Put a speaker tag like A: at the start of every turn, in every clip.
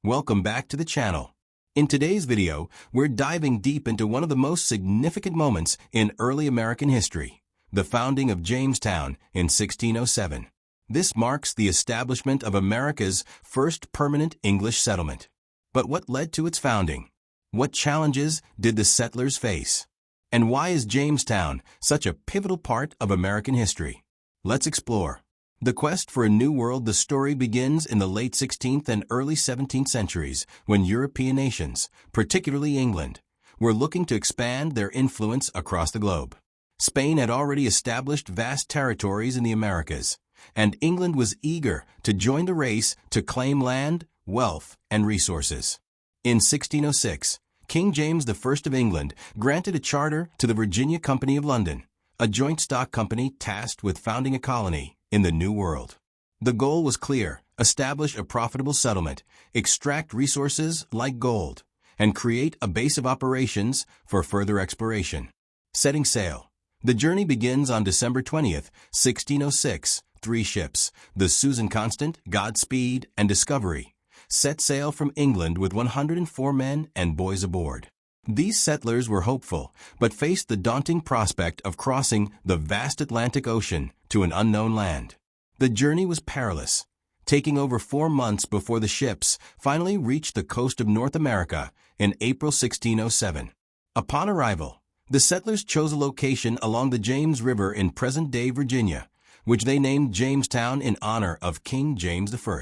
A: Welcome back to the channel. In today's video, we're diving deep into one of the most significant moments in early American history, the founding of Jamestown in 1607. This marks the establishment of America's first permanent English settlement. But what led to its founding? What challenges did the settlers face? And why is Jamestown such a pivotal part of American history? Let's explore. The quest for a new world. The story begins in the late 16th and early 17th centuries when European nations, particularly England, were looking to expand their influence across the globe. Spain had already established vast territories in the Americas, and England was eager to join the race to claim land, wealth, and resources. In 1606, King James I of England granted a charter to the Virginia Company of London, a joint stock company tasked with founding a colony in the New World. The goal was clear: establish a profitable settlement, extract resources like gold, and create a base of operations for further exploration. Setting sail. The journey begins on December 20th, 1606. 3 ships, the Susan Constant, Godspeed, and Discovery, set sail from England with 104 men and boys aboard. These settlers were hopeful, but faced the daunting prospect of crossing the vast Atlantic Ocean to an unknown land. The journey was perilous, taking over 4 months before the ships finally reached the coast of North America in April 1607. Upon arrival, the settlers chose a location along the James River in present-day Virginia, which they named Jamestown in honor of King James I.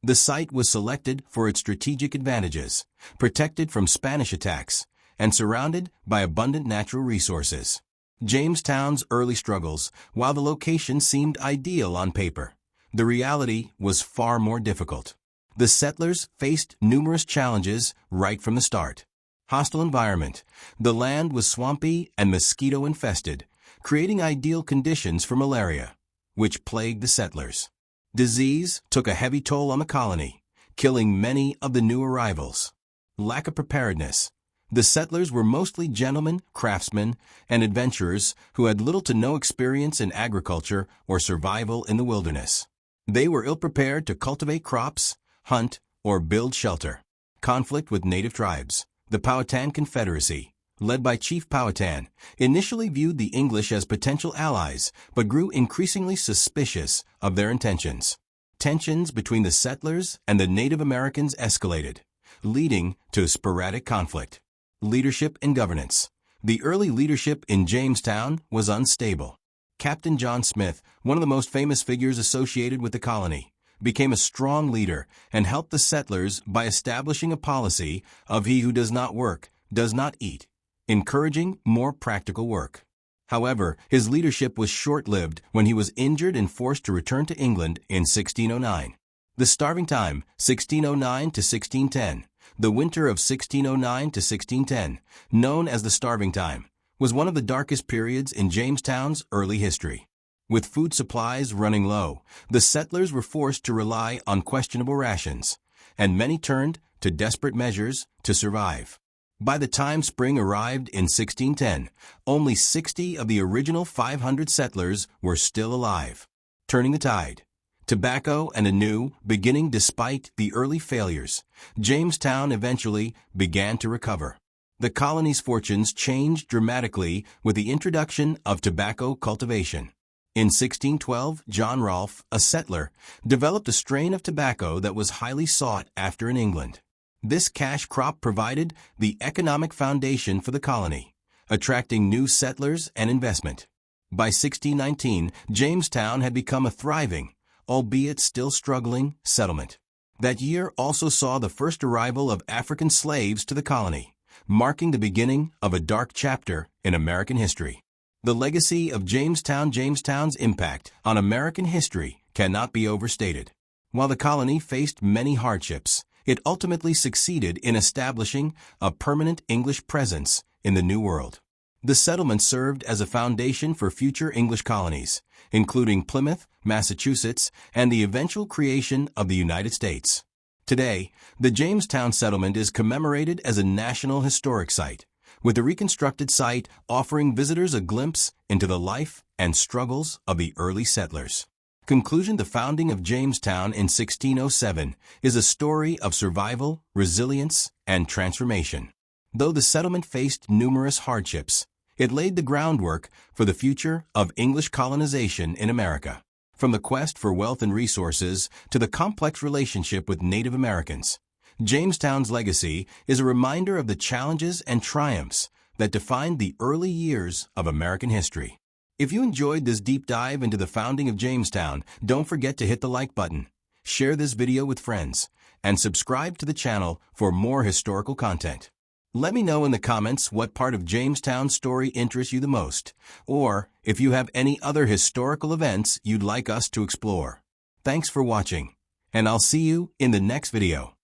A: The site was selected for its strategic advantages, protected from Spanish attacks, and surrounded by abundant natural resources. Jamestown's early struggles. While the location seemed ideal on paper, the reality was far more difficult. The settlers faced numerous challenges right from the start. Hostile environment. The land was swampy and mosquito-infested, creating ideal conditions for malaria, which plagued the settlers. Disease took a heavy toll on the colony, killing many of the new arrivals. Lack of preparedness. The settlers were mostly gentlemen, craftsmen, and adventurers who had little to no experience in agriculture or survival in the wilderness. They were ill-prepared to cultivate crops, hunt, or build shelter. Conflict with native tribes. The Powhatan Confederacy, led by Chief Powhatan, initially viewed the English as potential allies, but grew increasingly suspicious of their intentions. Tensions between the settlers and the Native Americans escalated, leading to sporadic conflict. Leadership and governance. The early leadership in Jamestown was unstable. Captain John Smith, one of the most famous figures associated with the colony, became a strong leader and helped the settlers by establishing a policy of "he who does not work, does not eat," encouraging more practical work. However, his leadership was short-lived when he was injured and forced to return to England in 1609. The starving time, 1609 to 1610. The winter of 1609 to 1610, known as the starving time, was one of the darkest periods in Jamestown's early history. With food supplies running low, the settlers were forced to rely on questionable rations, and many turned to desperate measures to survive. By the time spring arrived in 1610, only 60 of the original 500 settlers were still alive. Turning the tide. Tobacco and a new beginning. Despite the early failures, Jamestown eventually began to recover. The colony's fortunes changed dramatically with the introduction of tobacco cultivation. In 1612, John Rolfe, a settler, developed a strain of tobacco that was highly sought after in England. This cash crop provided the economic foundation for the colony, attracting new settlers and investment. By 1619, Jamestown had become a thriving, albeit still struggling, settlement. That year also saw the first arrival of African slaves to the colony, marking the beginning of a dark chapter in American history. The legacy of Jamestown. Jamestown's impact on American history cannot be overstated. While the colony faced many hardships, it ultimately succeeded in establishing a permanent English presence in the New World. The settlement served as a foundation for future English colonies, including Plymouth, Massachusetts, and the eventual creation of the United States. Today, the Jamestown settlement is commemorated as a National Historic Site, with the reconstructed site offering visitors a glimpse into the life and struggles of the early settlers. Conclusion: the founding of Jamestown in 1607 is a story of survival, resilience, and transformation. Though the settlement faced numerous hardships, it laid the groundwork for the future of English colonization in America. From the quest for wealth and resources to the complex relationship with Native Americans, Jamestown's legacy is a reminder of the challenges and triumphs that defined the early years of American history. If you enjoyed this deep dive into the founding of Jamestown, don't forget to hit the like button, share this video with friends, and subscribe to the channel for more historical content. Let me know in the comments what part of Jamestown's story interests you the most, or if you have any other historical events you'd like us to explore. Thanks for watching, and I'll see you in the next video.